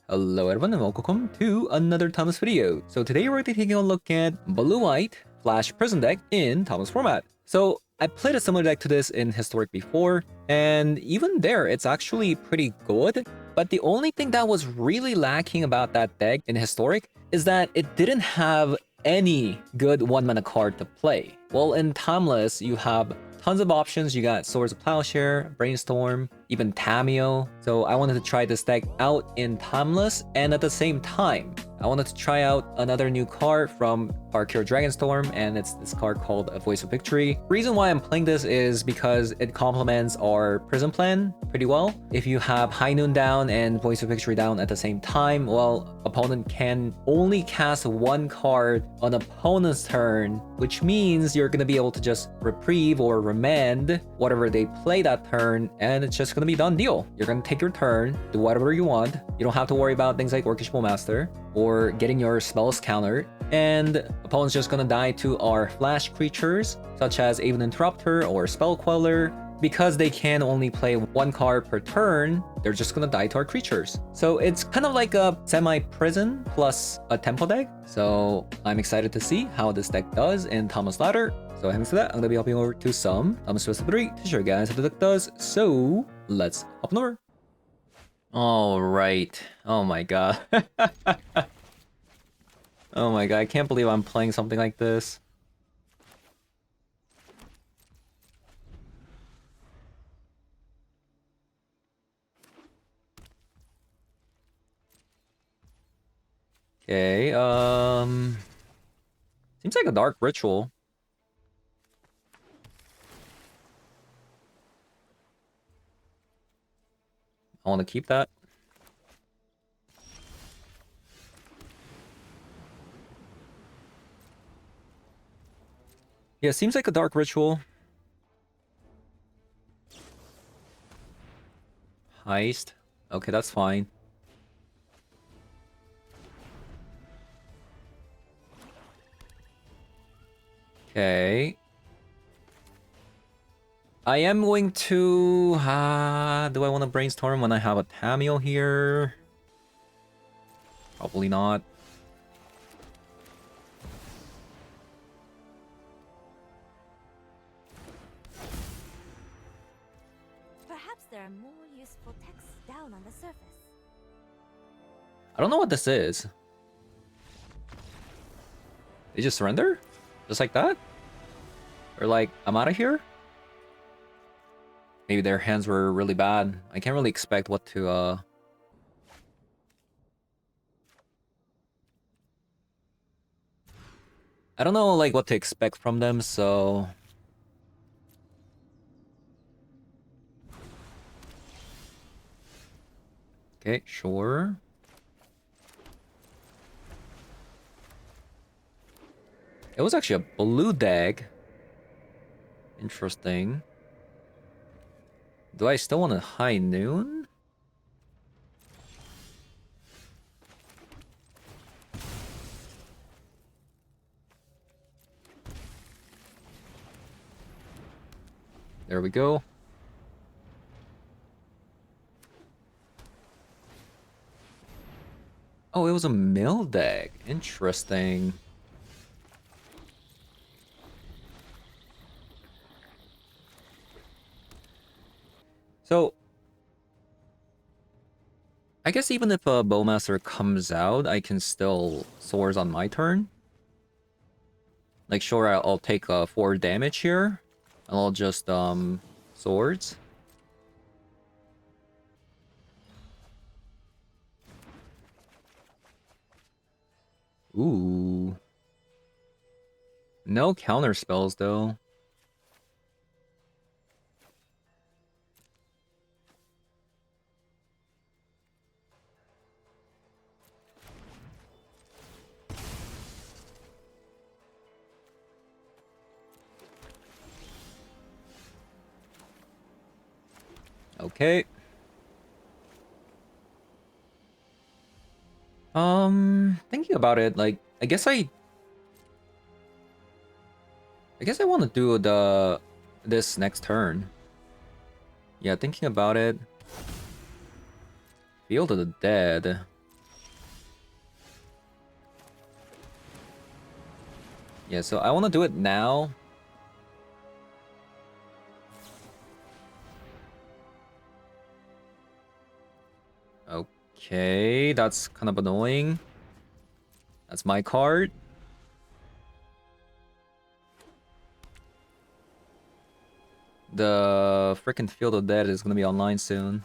Hello everyone and welcome to another Thomas video. So today we're taking a look at Blue-White Flash Prison deck in Thomas format. So I played a similar deck to this in Historic before, and even there it's actually pretty good. But the only thing that was really lacking about that deck in Historic is that it didn't have any good one-mana card to play. Well, in Timeless, you have tons of options. You got Swords of Plowshare, Brainstorm, even Tameo. So I wanted to try this deck out in Timeless, and at the same time, I wanted to try out another new card from Tarkir Dragonstorm, and it's this card called A Voice of Victory. Reason why I'm playing this is because it complements our Prison plan pretty well. If you have High Noon down and Voice of Victory down at the same time, well, opponent can only cast one card on opponent's turn, which means you're gonna be able to just reprieve or remand whatever they play that turn, and it's just gonna be done deal. You're gonna take your turn, do whatever you want. You don't have to worry about things like Orcish Master or getting your spells countered, and opponent's just gonna die to our flash creatures such as Aven Interrupter or Spell Queller. Because they can only play one card per turn, they're just gonna die to our creatures. So it's kind of like a semi-prison plus a tempo deck. So I'm excited to see how this deck does in Thomas Ladder. So having said that, I'm gonna be hopping over to some Thomas 3 to show you guys how the deck does. So let's hop on over. All right. Oh my god. Oh my god, I can't believe I'm playing something like this. Okay, seems like a dark ritual. I want to keep that. Yeah, seems like a dark ritual. Heist. Okay, that's fine. Okay. I am going to... do I want to brainstorm when I have a Tameo here? Probably not. Perhaps there are more useful texts down on the surface. I don't know what this is. They just surrender? Just like that? Or like, I'm out of here? Maybe their hands were really bad. I can't really expect what to, I don't know, like, what to expect from them, so... Okay, sure. It was actually a blue deck. Interesting. Do I still want a High Noon? There we go. Oh, it was a mill deck. Interesting. So, I guess even if a Bowmaster comes out, I can still Swords on my turn. Like, sure, I'll take 4 damage here. And I'll just, Swords. Ooh. No counter spells, though. Okay. Thinking about it, like, I guess I want to do this next turn. Yeah, thinking about it. Field of the Dead. Yeah, so I want to do it now. Okay, that's kind of annoying. That's my card. The freaking Field of Dead is gonna be online soon.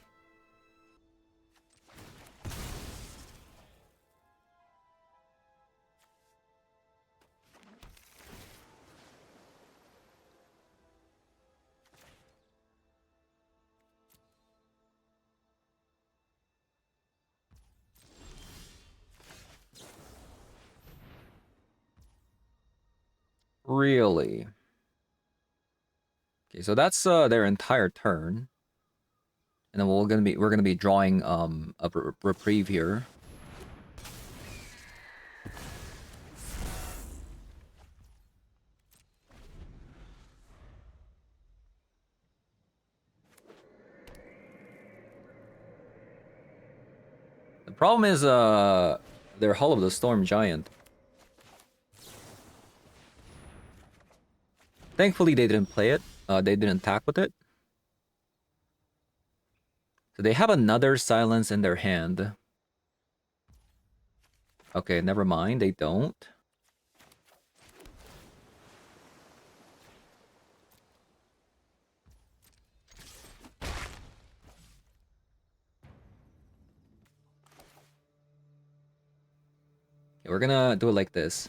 Really? Okay, so that's their entire turn. And then we're gonna be drawing a reprieve here. The problem is their Hull of the Storm Giant. Thankfully they didn't play it. They didn't attack with it. So they have another silence in their hand. Okay, never mind, they don't. Okay, we're gonna do it like this.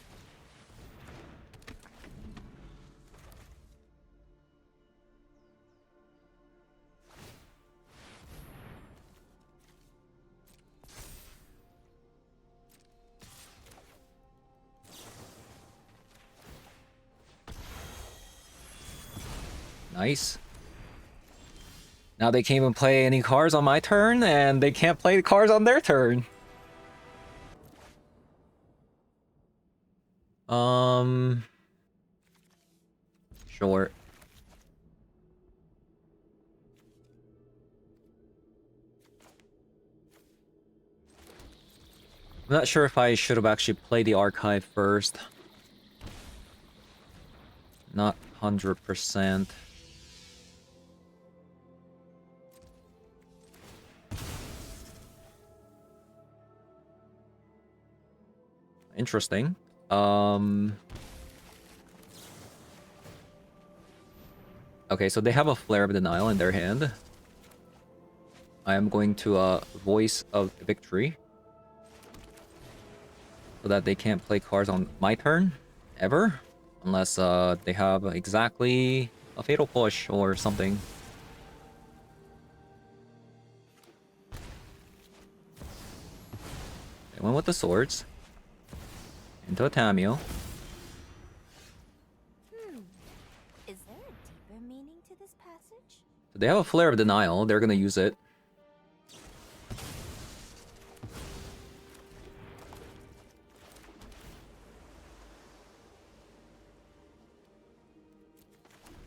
Nice. Now they can't even play any cards on my turn, and they can't play the cards on their turn. Sure. I'm not sure if I should have actually played the archive first. Not 100%. Interesting. Okay, so they have a Flare of Denial in their hand. I am going to Voice of Victory. So that they can't play cards on my turn. Ever. Unless they have exactly a Fatal Push or something. They went with the swords. Into a Tamio. Is there a deeper meaning to this passage? So they have a Flare of Denial. They're gonna use it.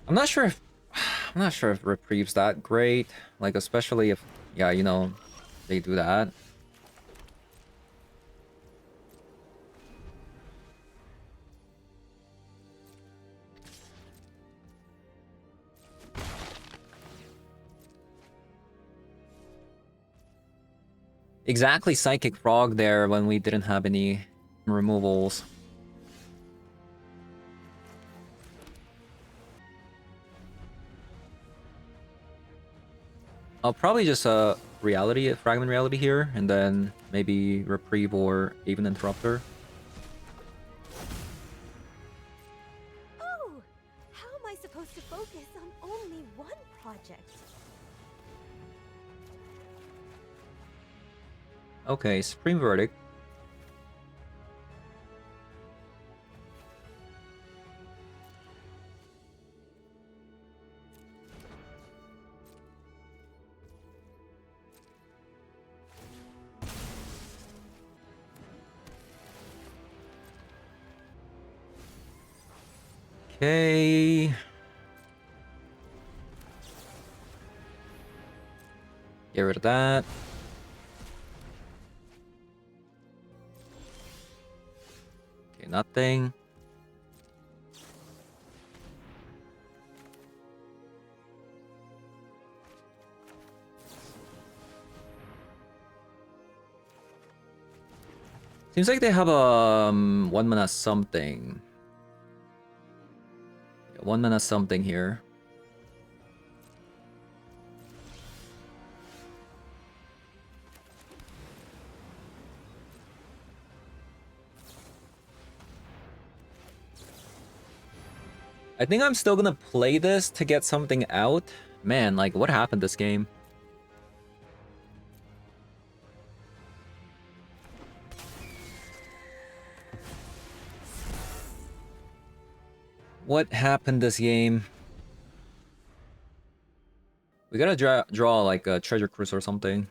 I'm not sure if Reprieve's that great. Like, especially if, yeah, you know, they do that. Exactly, Psychic Frog there when we didn't have any removals. I'll probably just reality, fragment reality here, and then maybe Reprieve or even Interrupter. Oh! How am I supposed to focus on only one project? Okay, Supreme Verdict. Okay. Get rid of that. Okay, nothing. Seems like they have a 1 mana something. 1 mana something here. I think I'm still gonna play this to get something out. Man, like, what happened this game? What happened this game? We gotta draw like a treasure cruise or something.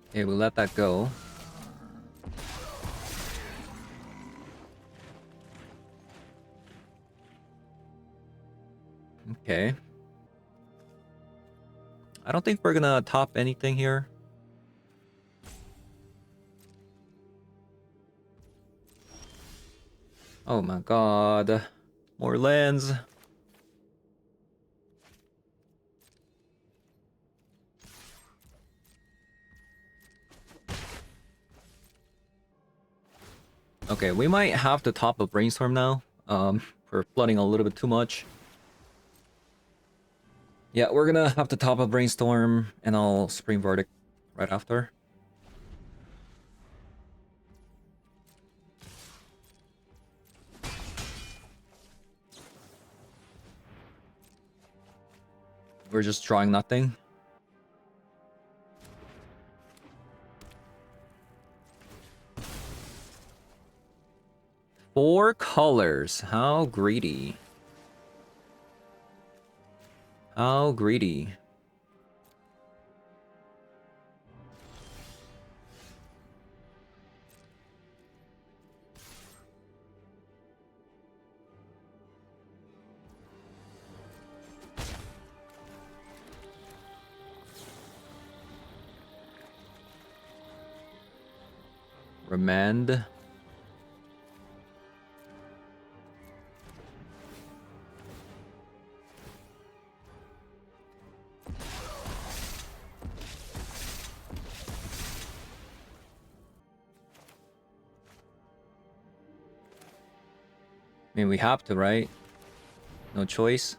Okay, we'll let that go. Okay. I don't think we're gonna top anything here. Oh my god. More lands. Okay, we might have to top a brainstorm now. We're flooding a little bit too much. Yeah, we're gonna have to top a brainstorm and I'll spring verdict right after. We're just drawing nothing. Four colors. How greedy. How greedy. Remand. I mean, we have to, right? No choice.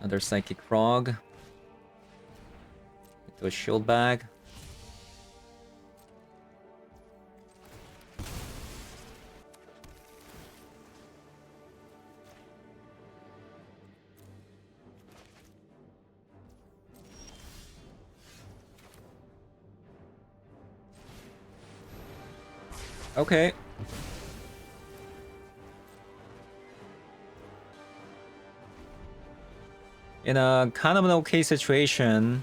Another Psychic Frog. Into a shield bag. Okay. In a kind of an okay situation,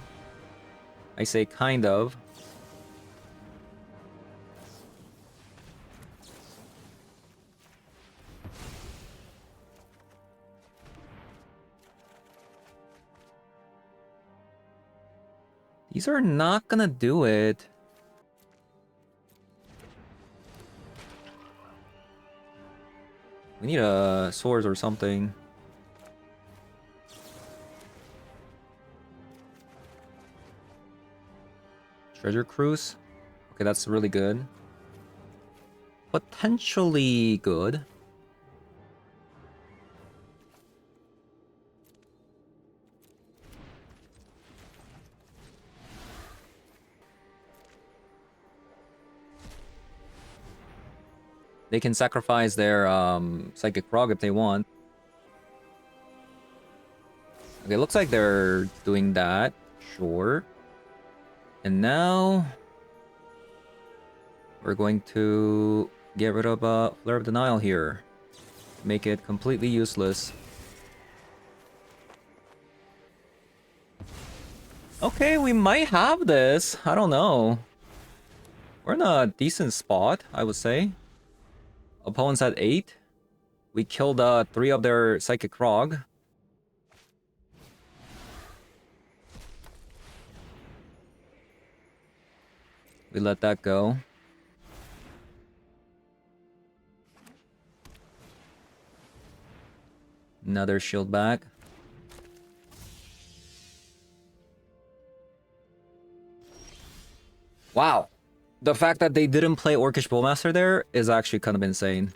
I say kind of. These are not gonna do it. We need a sword or something. Treasure Cruise. Okay, that's really good. Potentially good. They can sacrifice their Psychic Frog if they want. Okay, looks like they're doing that. Sure. And now we're going to get rid of Flare of Denial here. Make it completely useless. Okay, we might have this. I don't know. We're in a decent spot, I would say. Opponents at 8. We killed 3 of their Psychic Frog. We let that go. Another shield back. Wow. The fact that they didn't play Orcish Bowmaster there is actually kind of insane.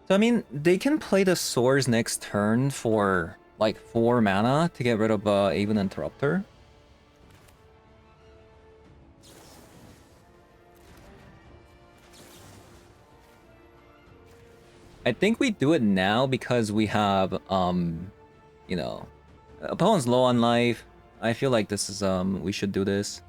So I mean, they can play the swords next turn for like 4 mana to get rid of Aven Interrupter. I think we do it now because we have you know, opponent's low on life. I feel like this is we should do this.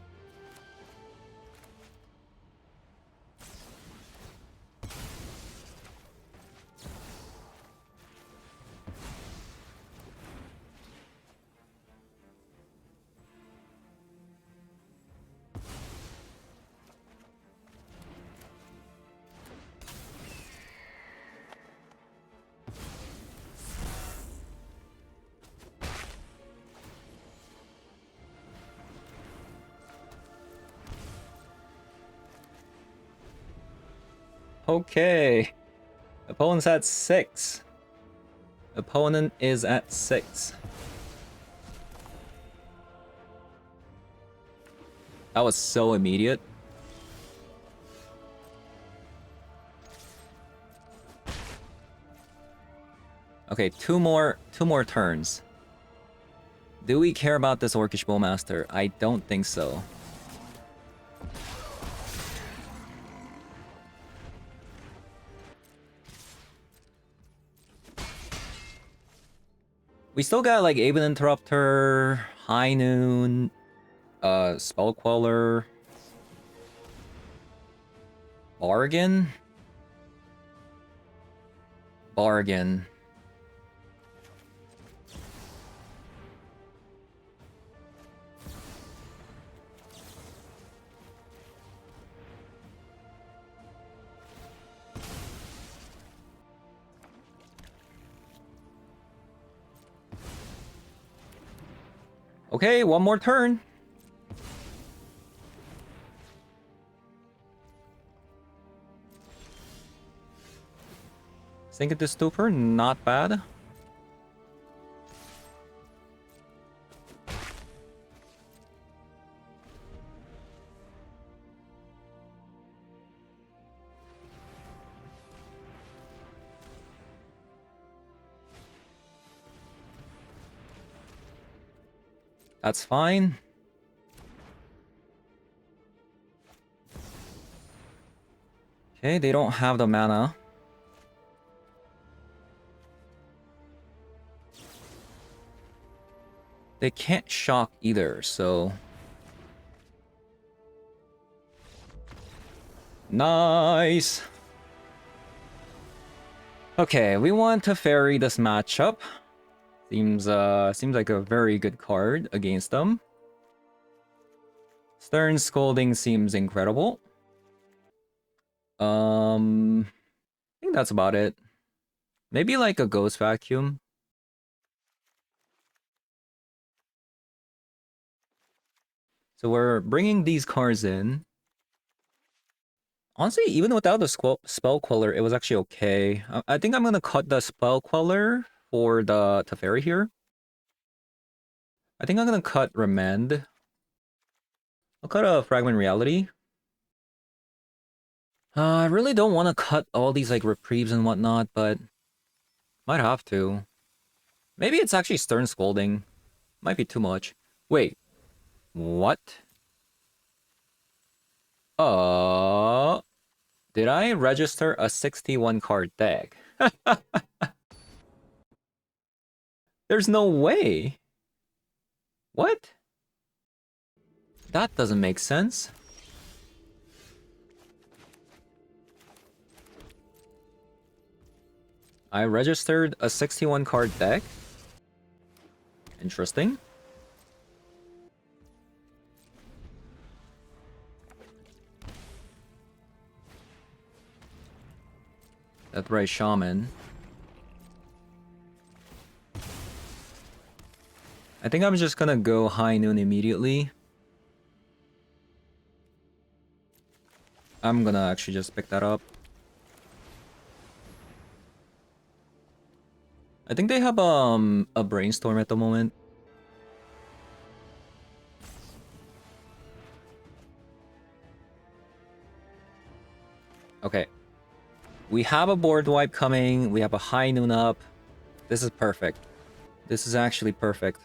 Okay. Opponent's at 6. Opponent is at 6. That was so immediate. Okay, two more turns. Do we care about this Orcish Bowmaster? I don't think so. We still got like Aven Interrupter, High Noon, Spell Queller, Bargain. Okay, one more turn. Sink it to Stupor, not bad. That's fine. Okay, they don't have the mana. They can't shock either, so... Nice! Okay, we want to ferry this matchup. Seems like a very good card against them. Stern Scolding seems incredible. I think that's about it. Maybe like a Ghost Vacuum. So we're bringing these cards in. Honestly, even without the Spell Queller, it was actually okay. I think I'm gonna cut the Spell Queller for the Teferi here. I think I'm gonna cut Remand. I'll cut a Fragment Reality. I really don't want to cut all these like reprieves and whatnot, but might have to. Maybe it's actually Stern Scolding. Might be too much. Wait. What? Did I register a 61 card deck? There's no way. What? That doesn't make sense. I registered a 61 card deck. Interesting. Deathray Shaman. I think I'm just gonna go High Noon immediately. I'm gonna actually just pick that up. I think they have a Brainstorm at the moment. Okay. We have a board wipe coming. We have a High Noon up. This is perfect. This is actually perfect.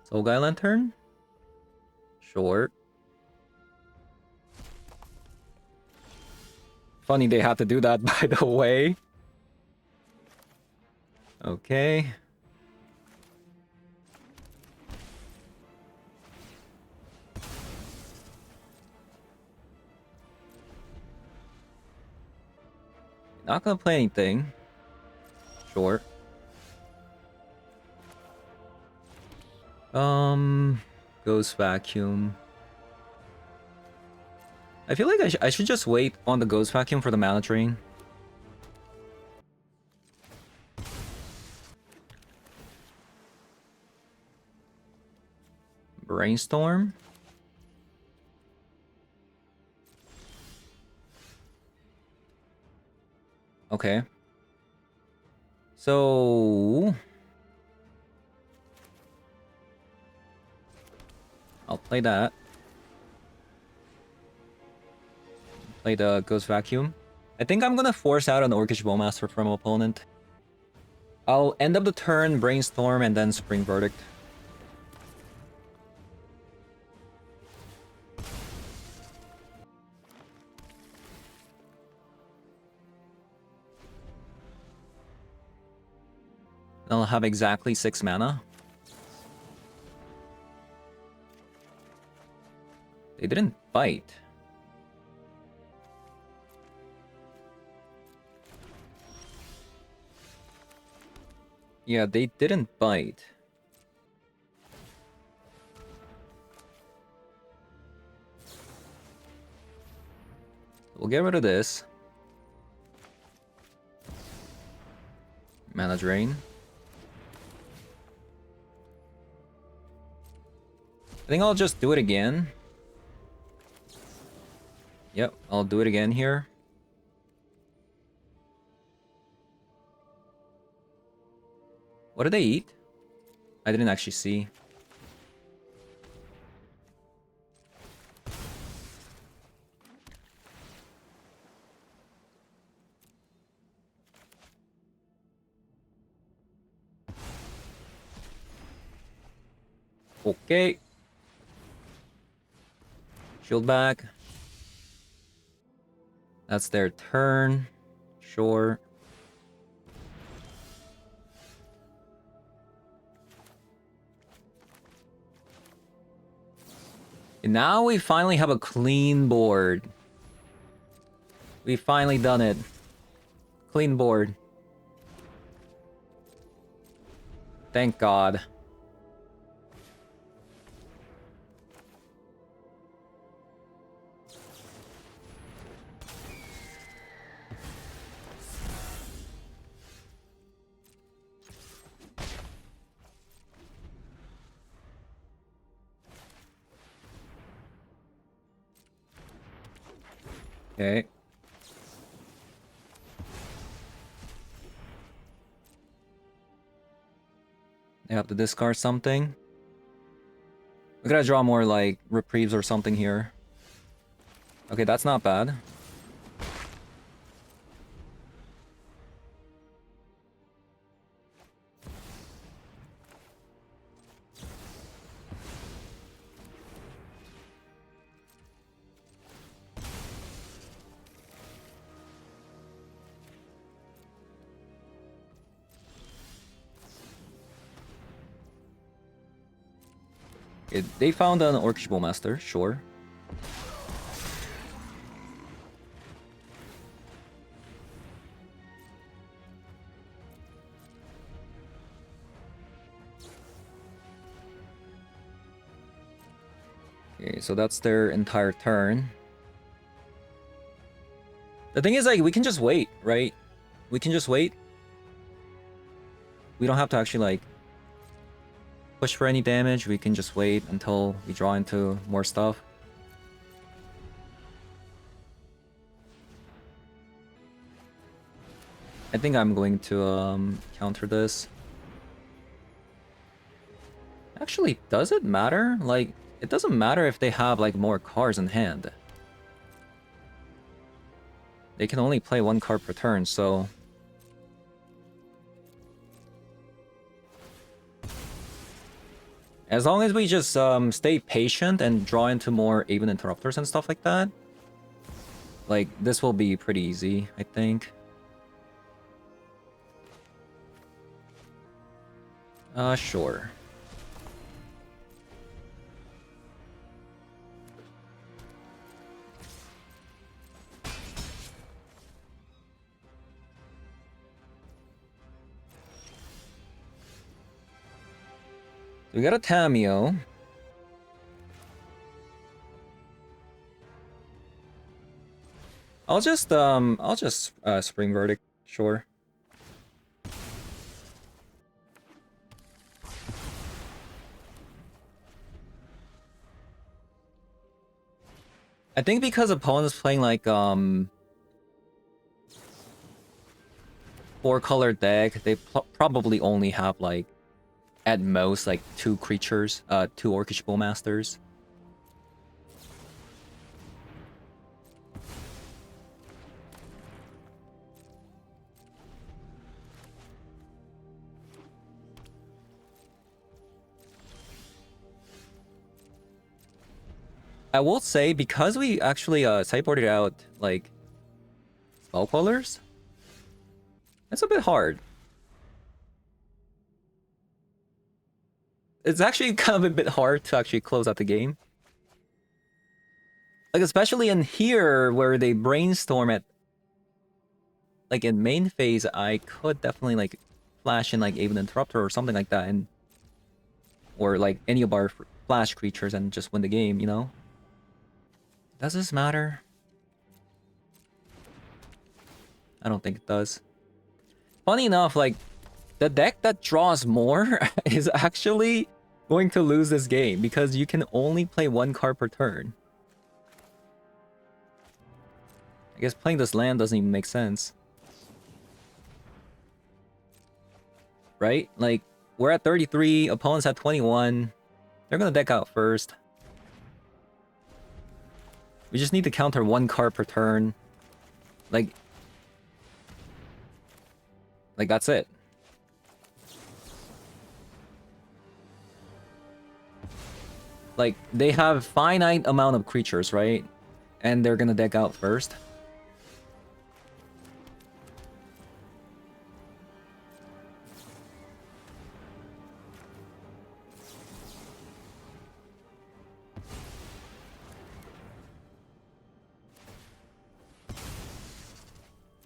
Soul Guy Lantern? Sure. Funny they had to do that, by the way. Okay. Not gonna play anything. Sure. Ghost Vacuum. I feel like I should just wait on the Ghost Vacuum for the mana drain. Brainstorm. Okay. So I'll play that. Play the Ghost Vacuum. I think I'm gonna force out an Orcish Bowmaster from opponent. I'll end up the turn, Brainstorm, and then Spring Verdict. I'll have exactly 6 mana. They didn't bite. Yeah, they didn't bite. We'll get rid of this. Mana drain. I think I'll just do it again. Yep, I'll do it again here. What did they eat? I didn't actually see. Okay. Shield back. That's their turn. Sure. And now we finally have a clean board. We've finally done it. Clean board. Thank God. Okay. They have to discard something. We gotta draw more like reprieves or something here. Okay, that's not bad. They found an Orcish Bowmaster, sure. Okay, so that's their entire turn. The thing is, like, we can just wait, right? We can just wait. We don't have to actually, like, push for any damage. We can just wait until we draw into more stuff. I think I'm going to counter this. Actually, does it matter? Like, it doesn't matter if they have, like, more cards in hand. They can only play one card per turn, so... As long as we just stay patient and draw into more Aven Interrupters and stuff like that, like, this will be pretty easy, I think. Sure. We got a Tameo. I'll just Spring Verdict, sure. I think because opponents playing like 4-color deck, they probably only have like at most like 2 creatures, 2 Orcish Bowmasters. I will say, because we actually sideboarded out like spell callers, it's a bit hard. It's actually kind of a bit hard to actually close out the game. Like, especially in here where they brainstorm at, like, in main phase, I could definitely like flash in like Aven Interrupter or something like that, and or like any of our flash creatures and just win the game, you know? Does this matter? I don't think it does. Funny enough, like, the deck that draws more is actually going to lose this game because you can only play 1 card per turn. I guess playing this land doesn't even make sense. Right? Like, we're at 33, opponents at 21. They're gonna deck out first. We just need to counter 1 card per turn. Like, that's it. Like, they have finite amount of creatures, right? And they're gonna deck out first.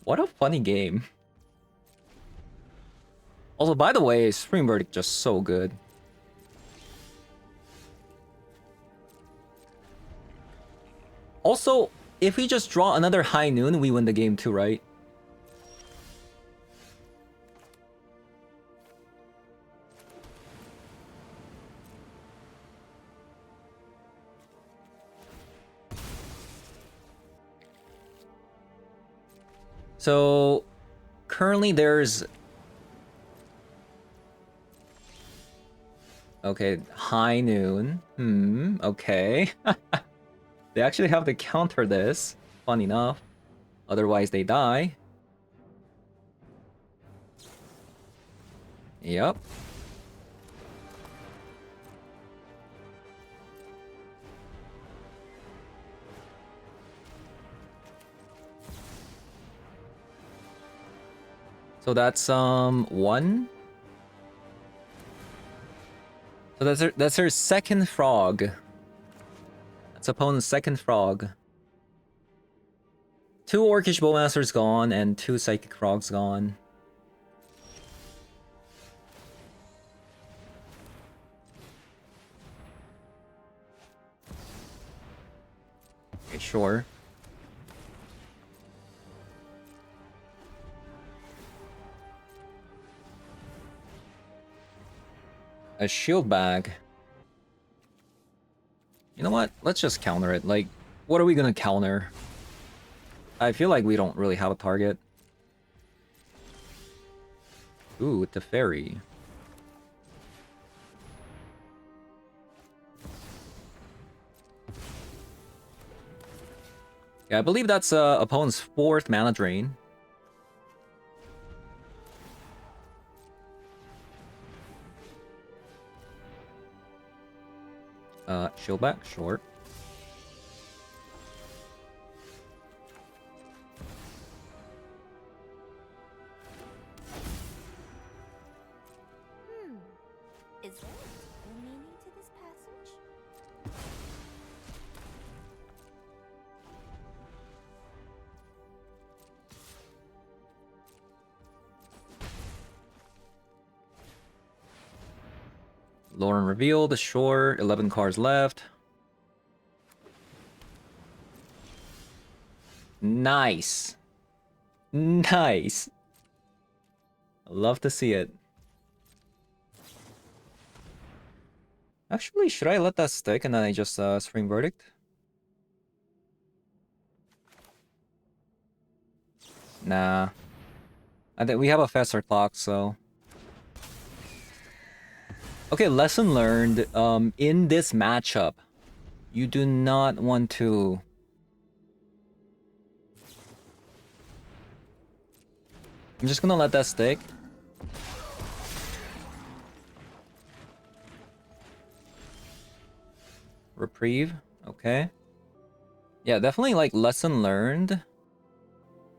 What a funny game. Also, by the way, Spring Verdict just so good. Also, if we just draw another High Noon, we win the game too, right? So, currently there's... Okay, High Noon. Okay. They actually have to counter this, fun enough. Otherwise they die. Yep. So that's 1. So that's her second frog. That's opponent's second frog. 2 Orcish Bowmasters gone and 2 Psychic Frogs gone. sure. A shield bag. You know what? Let's just counter it. Like, what are we gonna counter? I feel like we don't really have a target. Ooh, with the fairy. Yeah, I believe that's opponent's 4th mana drain. Shield back, sure. Is there a meaning to this passage? Lauren revealed, sure. 11 cards left. Nice. Nice. I love to see it. Actually, should I let that stick and then I just scream verdict? Nah. I think we have a faster clock, so... Okay, lesson learned. In this matchup, you do not want to... I'm just gonna let that stick. Reprieve, okay. Yeah, definitely like lesson learned.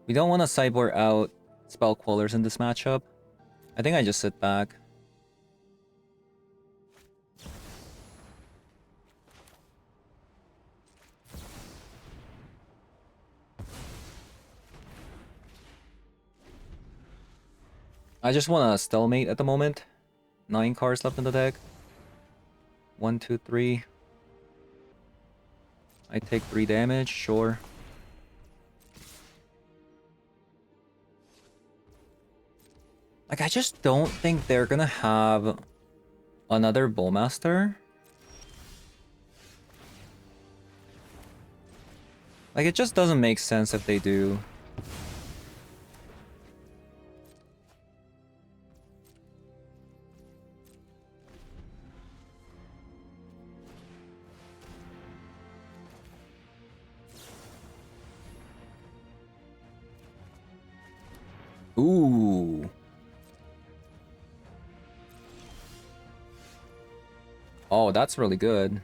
We don't want to sideboard out spell quellers in this matchup. I think I just sit back. I just want to stalemate at the moment. 9 cards left in the deck. 1, 2, 3. I take 3 damage, sure. Like, I just don't think they're gonna have another Bowmaster. Like, it just doesn't make sense if they do. Ooh. Oh, that's really good.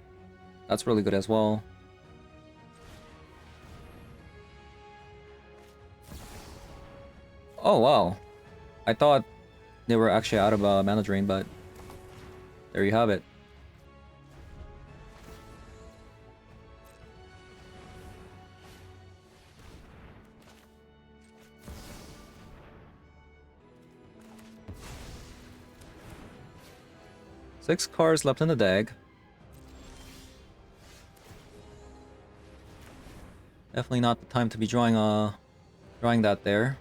That's really good as well. Oh, wow. I thought they were actually out of mana drain, but there you have it. Six cards left in the deck. Definitely not the time to be drawing that there.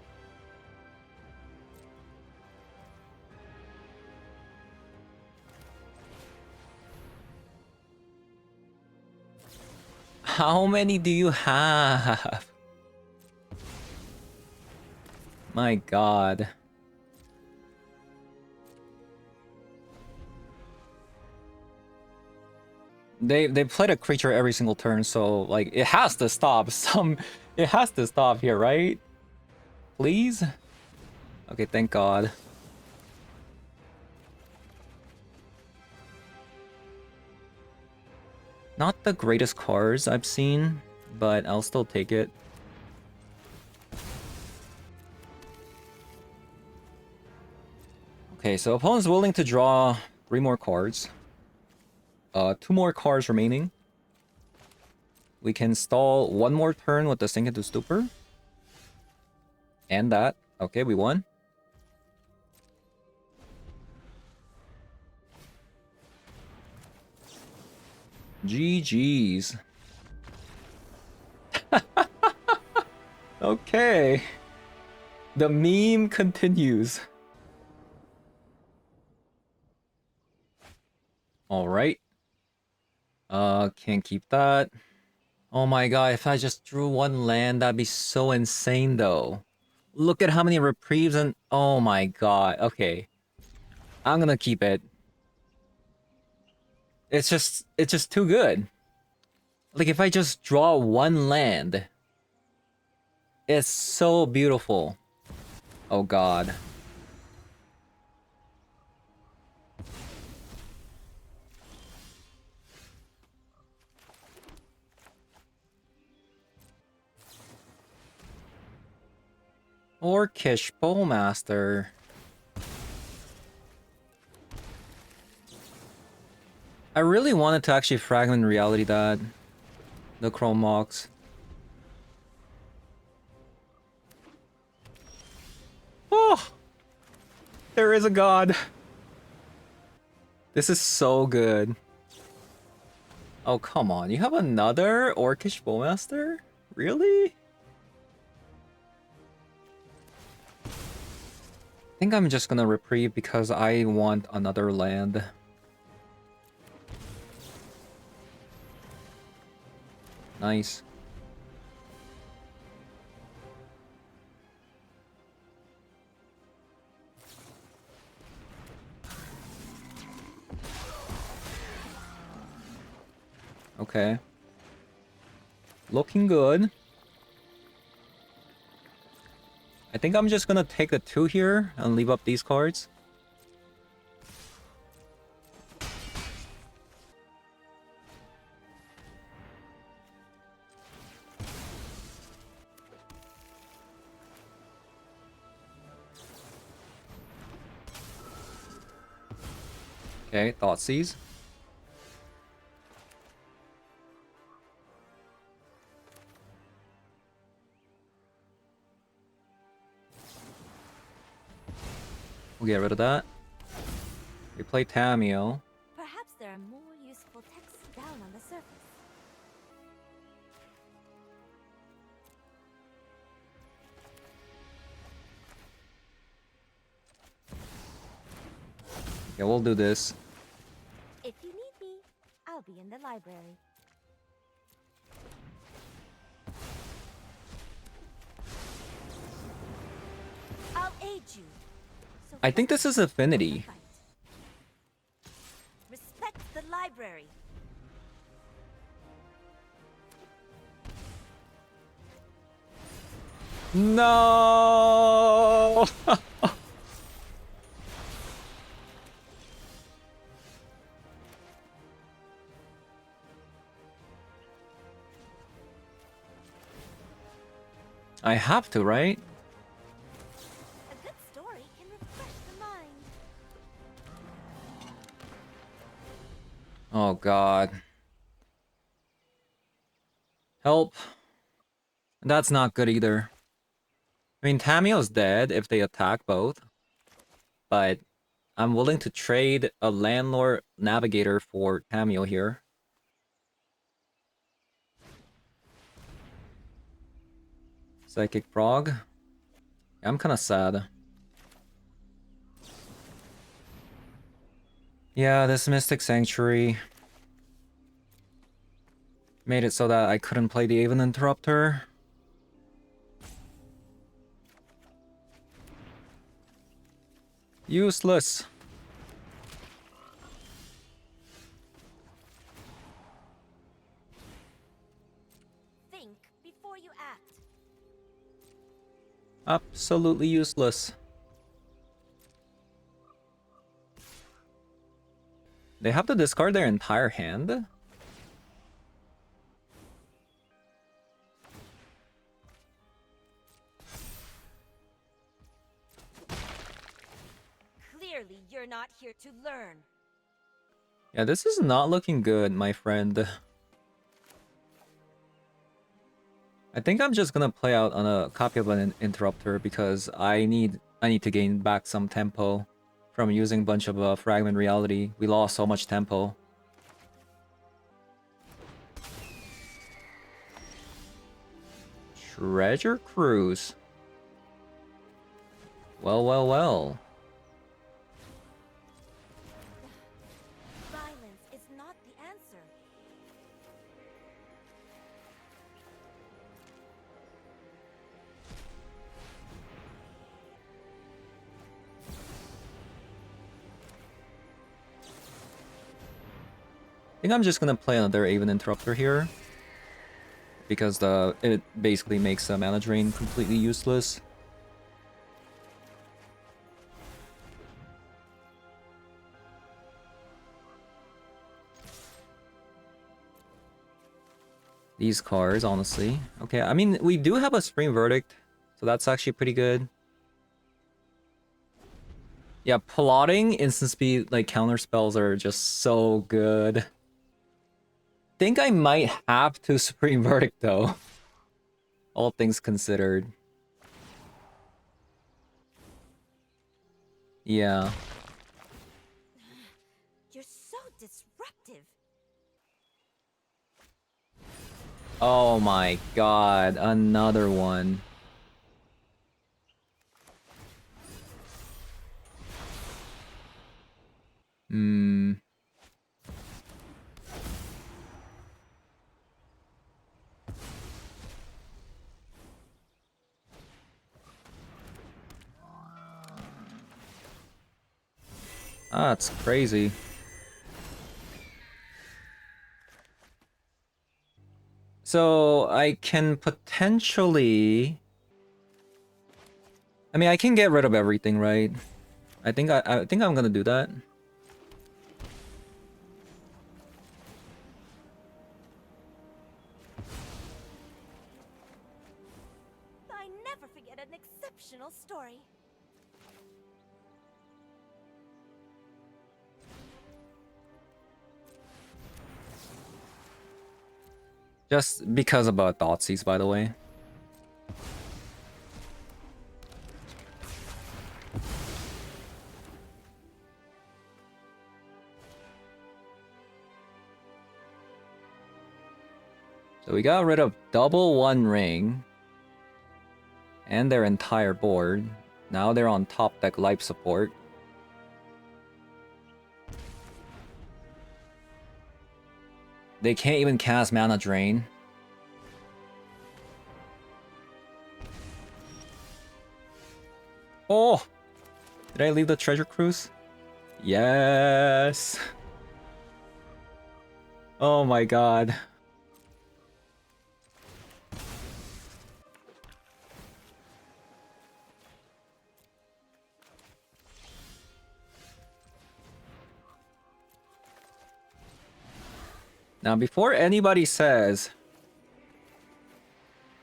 How many do you have? My god. They played a creature every single turn, so like it has to stop. It has to stop here, right? Please? Okay, thank god. Not the greatest cards I've seen, but I'll still take it. Okay, so opponent's willing to draw 3 more cards. 2 more cards remaining. We can stall 1 more turn with the Sink into Stupor. And that. Okay, we won. GG's. Okay. The meme continues. Alright. Can't keep that. Oh my god, if I just drew one land, that'd be so insane though. Look at how many reprieves and... Oh my god, okay. I'm gonna keep it. It's just too good. Like, if I just draw one land, it's so beautiful. Oh god. Orcish Bowmaster. I really wanted to actually fragment reality that. The Chrome Mox. Oh! There is a god. This is so good. Oh, come on. You have another Orcish Bowmaster? Really? I think I'm just gonna reprieve because I want another land. Nice. Okay. Looking good. I think I'm just gonna take the 2 here and leave up these cards. Okay, Thoughtseize. We'll get rid of that. We play Tamio. Perhaps there are more useful texts down on the surface. Yeah, we'll do this. If you need me, I'll be in the library. I'll aid you. So I think this is Affinity. respect the library. No! I have to, right? A good story can refresh the mind. Oh god. Help. That's not good either. I mean, Tamio's dead if they attack both. But I'm willing to trade a Landlord Navigator for Tamio here. Psychic Frog. I'm kinda sad. Yeah, this Mystic Sanctuary made it so that I couldn't play the Aven Interrupter. Useless. Think before you act. Absolutely useless. They have to discard their entire hand? Clearly, you're not here to learn. Yeah, this is not looking good, my friend. I think I'm just gonna play out on a copy of an interrupter because I need to gain back some tempo from using a bunch of fragment reality. We lost so much tempo. Treasure Cruise. Well, well, well. Violence is not the answer. I think I'm just gonna play another Aven Interrupter here. Because it basically makes the mana drain completely useless. These cards, honestly. Okay, I mean, we do have a Spring Verdict, so that's actually pretty good. Yeah, plotting instant speed, like, counter spells are just so good. Think I might have to Supreme Verdict, though. All things considered. Yeah. You're so disruptive. Oh my god, another one. Hmm. Ah, that's crazy. So I can potentially... I mean, I can get rid of everything, right? I think I'm gonna do that. I never forget an exceptional story. Just because about Thoughtseize, by the way. So we got rid of double One Ring. And their entire board. Now they're on top deck life support. They can't even cast Mana Drain. Oh! Did I leave the Treasure Cruise? Yes! Oh my god. Now, before anybody says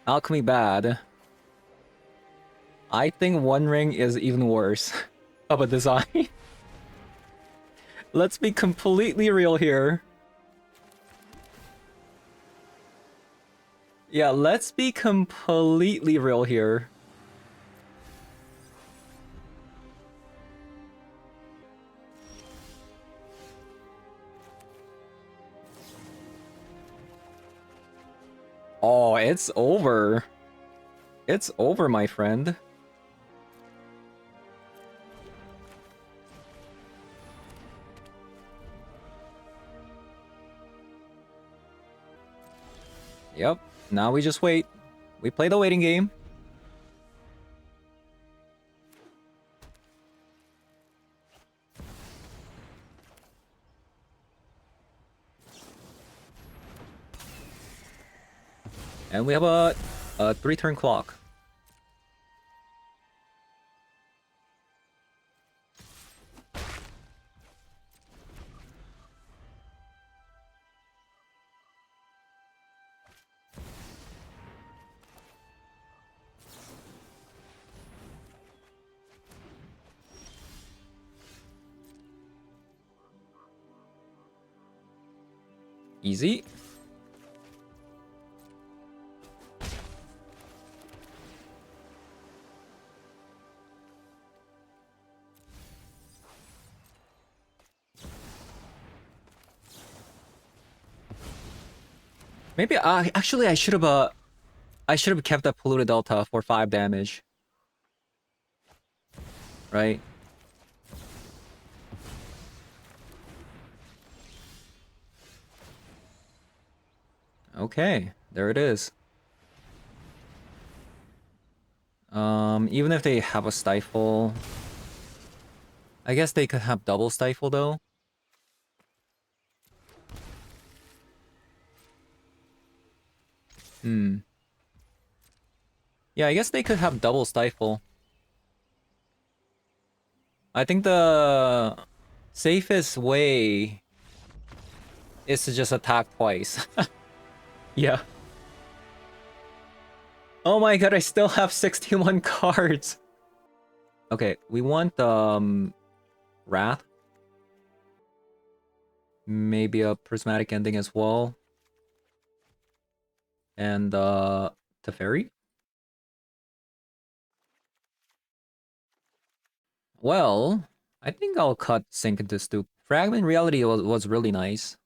Alchemy bad, I think One Ring is even worse of a design. Let's be completely real here. Yeah, let's be completely real here. Oh, it's over. It's over, my friend. Yep. Now we just wait. We play the waiting game. And we have a 3-turn clock. Easy. Maybe actually I should have I should have kept that Polluted Delta for 5 damage. Right? Okay, there it is. Even if they have a Stifle... I guess they could have double Stifle though. Yeah, I guess they could have double Stifle. I think the safest way is to just attack twice. Yeah. Oh my god, I still have 61 cards. Okay, we want Wrath. Maybe a Prismatic Ending as well. And Teferi. Well, I think I'll cut Sink into Stoop. Fragment Reality was really nice.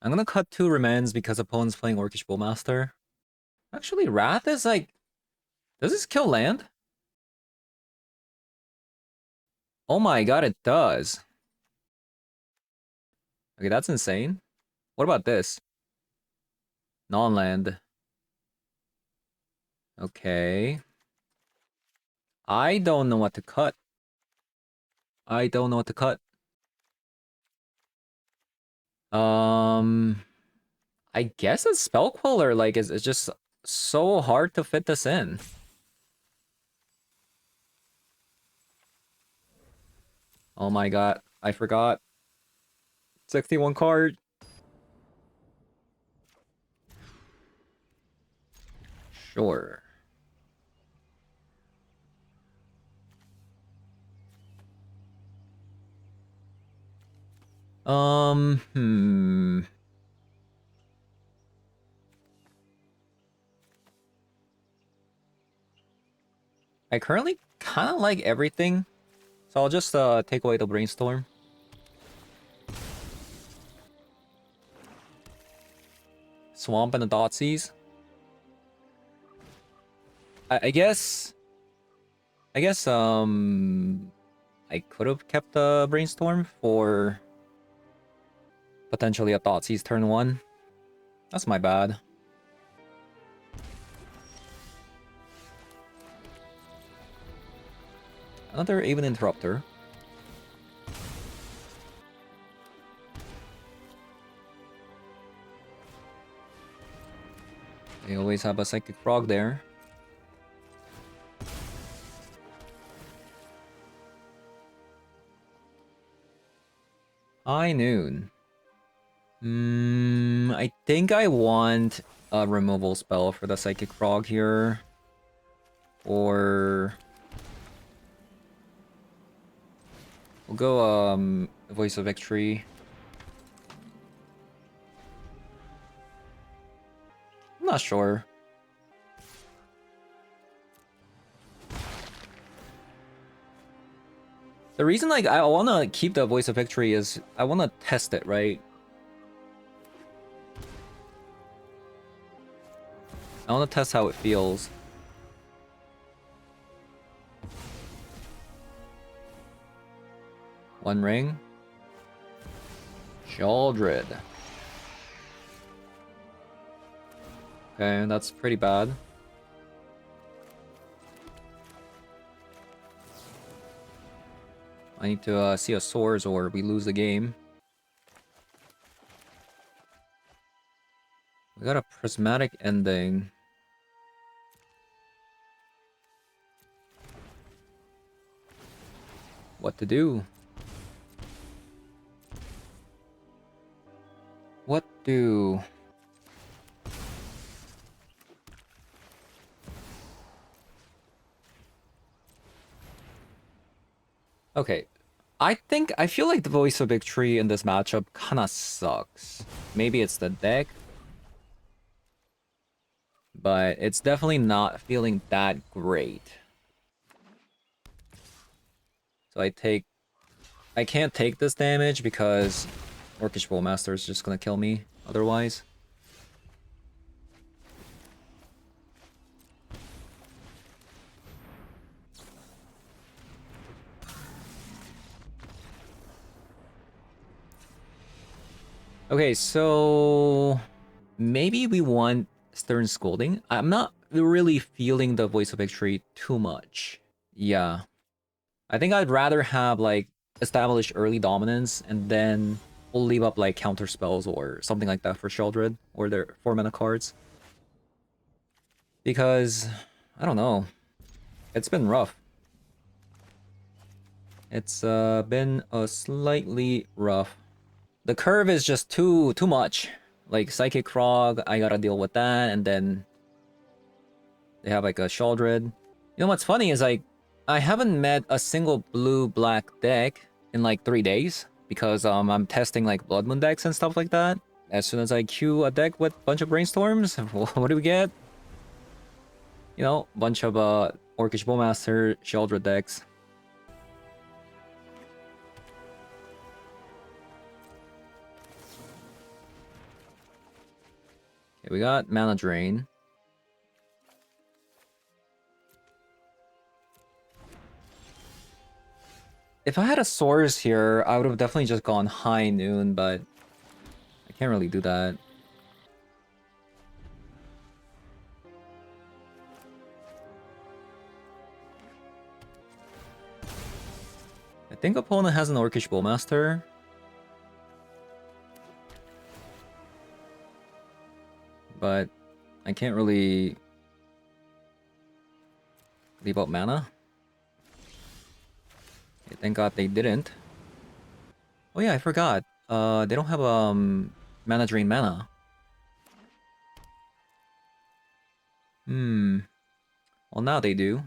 I'm gonna cut 2 Remains because opponent's playing Orcish Bowmaster. Actually, Wrath is like... Does this kill land? Oh my god, it does. Okay, that's insane. What about this? Non-land. Okay. I don't know what to cut. I don't know what to cut. I guess a Spell Queller, like, is just so hard to fit this in. Oh my god, I forgot. 61 card. Sure. Hmm. I currently kind of like everything, so I'll just take away the Brainstorm. Swamp and the Dotsies. I guess... I could have kept the Brainstorm for potentially a Thoughtseize turn 1. That's my bad. Another Even Interrupter. They always have a Psychic Frog there. High Noon. I think I want a removal spell for the Psychic Frog here. Or... we'll go, Voice of Victory. I'm not sure. The reason, like, I want to keep the Voice of Victory is I want to test it, right? I want to test how it feels. One ring. Sheoldred. Okay, that's pretty bad. I need to see a Swords or we lose the game. We got a Prismatic Ending. What to do? What do? Okay. I feel like the Voice of Victory in this matchup kinda sucks. Maybe it's the deck. But it's definitely not feeling that great. So I can't take this damage because Orcish Bowmaster is just gonna kill me otherwise. Okay, so maybe we want Stern Scolding. I'm not really feeling the Voice of Victory too much. Yeah. I think I'd rather have like establish early dominance and then we'll leave up like counter spells or something like that for Sheldred or their 4-mana cards. Because I don't know. It's been rough. It's been a slightly rough. The curve is just too much. Like Psychic Frog, I gotta deal with that, and then they have like a Sheldred. You know what's funny is like I haven't met a single blue-black deck in like 3 days because I'm testing like Blood Moon decks and stuff like that. As soon as I queue a deck with a bunch of brainstorms, what do we get? You know, bunch of Orcish Bowmaster, Sheldred decks. Okay, we got Mana Drain. If I had a source here, I would have definitely just gone High Noon, but I can't really do that. I think opponent has an Orcish Bowmaster. But I can't really leave out mana. Okay, thank god they didn't. Oh yeah, I forgot. They don't have mana drain mana. Well now they do.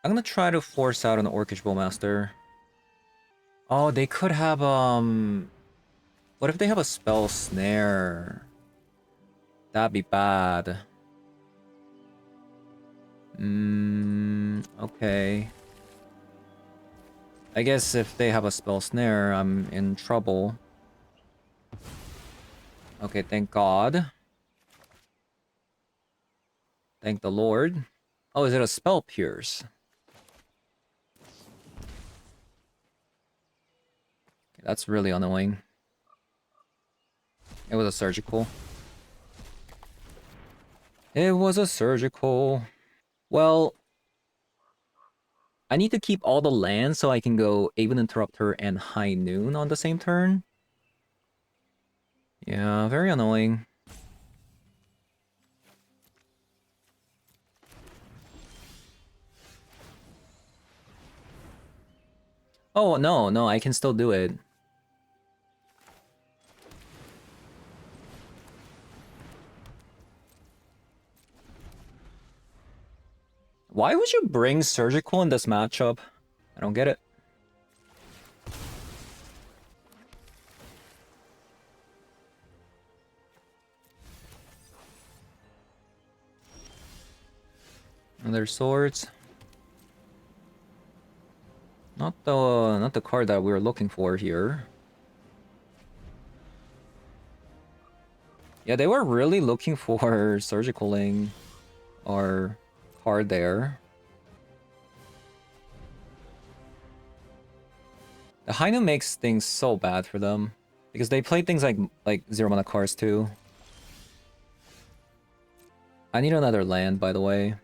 I'm gonna try to force out an Orcish Bowmaster. Oh, they could have what if they have a spell snare? That'd be bad. Okay. I guess if they have a spell snare, I'm in trouble. Okay, thank God. Thank the Lord. Oh, is it a spell pierce? Okay, that's really annoying. It was a surgical. It was a surgical. Well, I need to keep all the lands so I can go Aven Interrupter and High Noon on the same turn. Yeah, very annoying. Oh, no, I can still do it. Why would you bring Surgical in this matchup? I don't get it. Another swords. Not the card that we were looking for here. Yeah, they were really looking for Surgicaling our card there. The Hainu makes things so bad for them because they play things like 0-mana cards too. I need another land, by the way.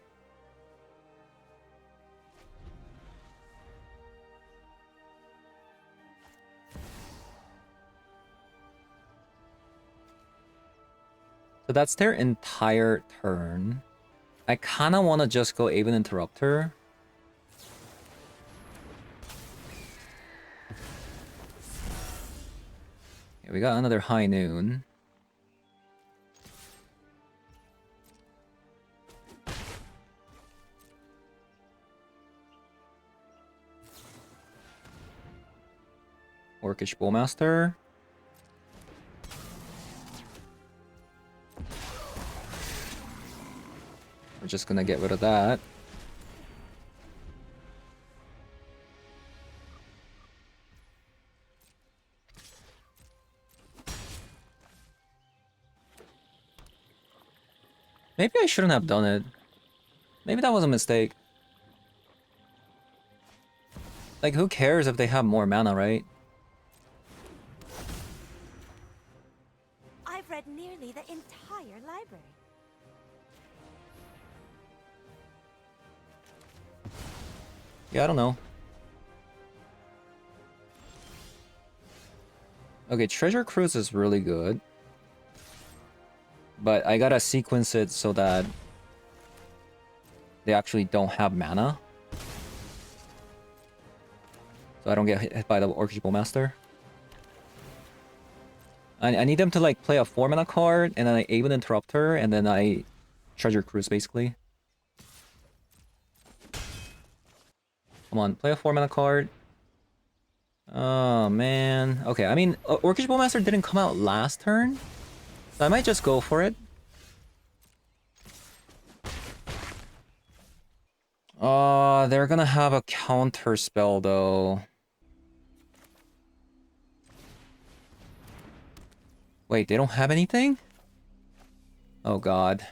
So that's their entire turn. I kind of want to just go Aven Interrupter. Okay, we got another High Noon. Orcish Bowmaster. We're just gonna get rid of that. Maybe I shouldn't have done it. Maybe that was a mistake. Like, who cares if they have more mana, right? be the entire library. Yeah, I don't know. Okay, Treasure Cruise is really good. But I gotta sequence it so that they actually don't have mana. So I don't get hit by the Orcish Bowmaster. I need them to like play a 4-mana card, and then I Aven Interrupter, and then I Treasure Cruise basically. Come on, play a 4-mana card. Oh man. Okay, I mean, Orcish Bowmaster didn't come out last turn, so I might just go for it. They're gonna have a counter spell though. Wait, they don't have anything? Oh god.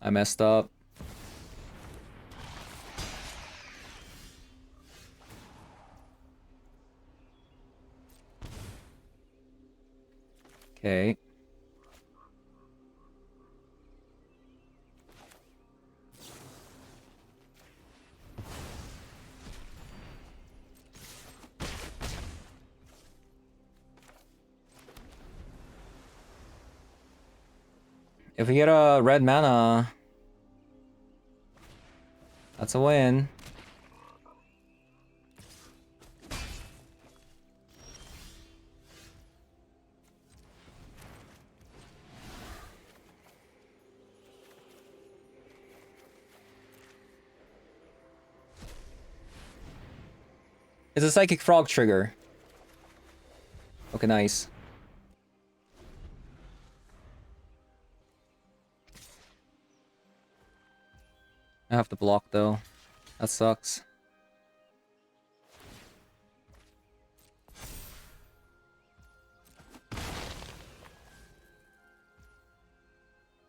I messed up. Okay. If we get a red mana, that's a win. It's a Psychic Frog trigger. Okay, nice. I have to block though. That sucks.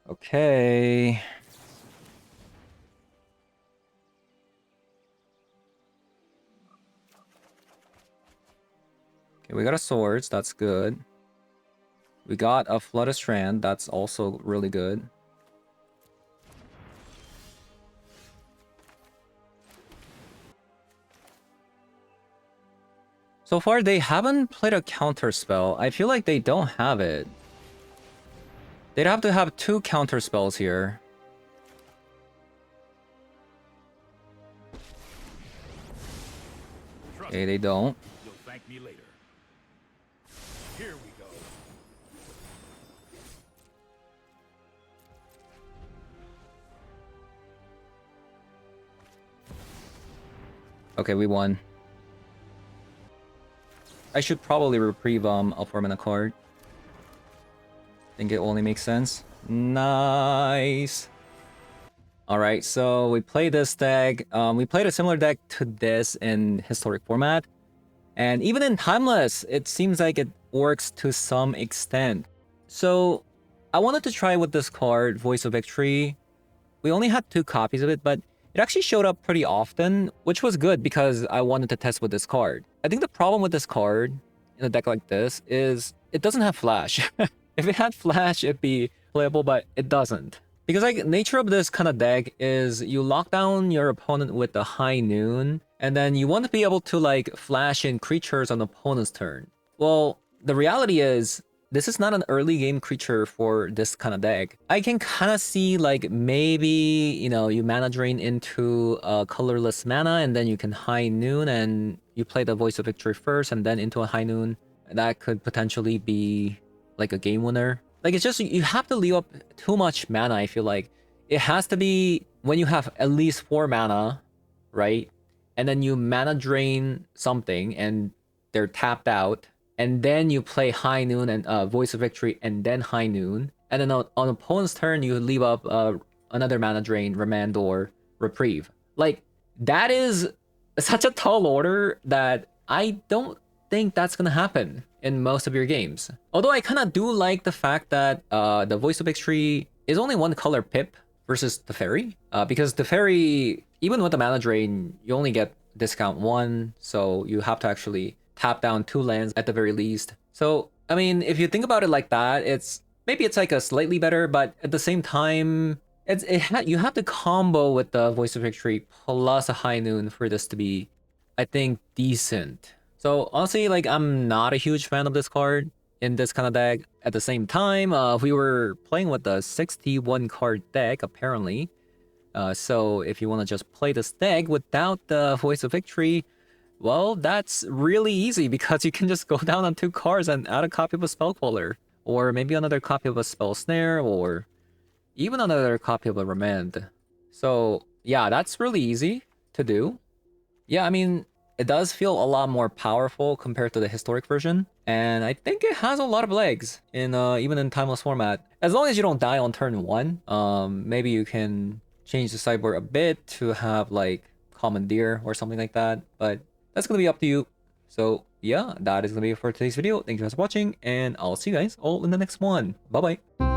Okay. Okay, we got a swords, that's good. We got a Flooded Strand, that's also really good. So far, they haven't played a counter spell. I feel like they don't have it. They'd have to have 2 counter spells here. Okay, they don't. You'll thank me later. Here we go. Okay, we won. I should probably reprieve a 4-mana card. Think it only makes sense. Nice. Alright, so we play this deck. We played a similar deck to this in historic format. And even in Timeless, it seems like it works to some extent. So I wanted to try with this card, Voice of Victory. We only had 2 copies of it, but it actually showed up pretty often, which was good because I wanted to test with this card. I think the problem with this card in a deck like this is it doesn't have flash. If it had flash, it'd be playable, but it doesn't. Because like nature of this kind of deck is you lock down your opponent with the High Noon, and then you want to be able to like flash in creatures on the opponent's turn. Well, the reality is this is not an early game creature for this kind of deck. I can kind of see like maybe, you know, you mana drain into a colorless mana and then you can High Noon and you play the Voice of Victory first and then into a High Noon. That could potentially be like a game winner. Like it's just, you have to leave up too much mana, I feel like. It has to be when you have at least 4 mana, right? And then you mana drain something and they're tapped out. And then you play High Noon and Voice of Victory and then High Noon. And then on opponent's turn, you leave up another mana drain, Remand or Reprieve. Like, that is such a tall order that I don't think that's gonna happen in most of your games. Although I kind of do like the fact that the Voice of Victory is only 1 color pip versus the Fairy. Because the Fairy, even with the mana drain, you only get discount 1, so you have to actually tap down 2 lands at the very least. So, I mean, if you think about it like that, maybe it's like a slightly better, but at the same time, you have to combo with the Voice of Victory plus a High Noon for this to be, I think, decent. So honestly, like, I'm not a huge fan of this card in this kind of deck. At the same time, we were playing with the 61 card deck apparently. So if you want to just play this deck without the Voice of Victory, well, that's really easy because you can just go down on 2 cards and add a copy of a Spellcaller, or maybe another copy of a Spell Snare, or even another copy of a Remand. So yeah, that's really easy to do. Yeah, I mean, it does feel a lot more powerful compared to the historic version, and I think it has a lot of legs in even in timeless format. As long as you don't die on turn 1, maybe you can change the sideboard a bit to have like Commandeer or something like that, but that's gonna be up to you. So yeah, that is gonna be it for today's video. Thank you guys for watching, and I'll see you guys all in the next one. Bye bye.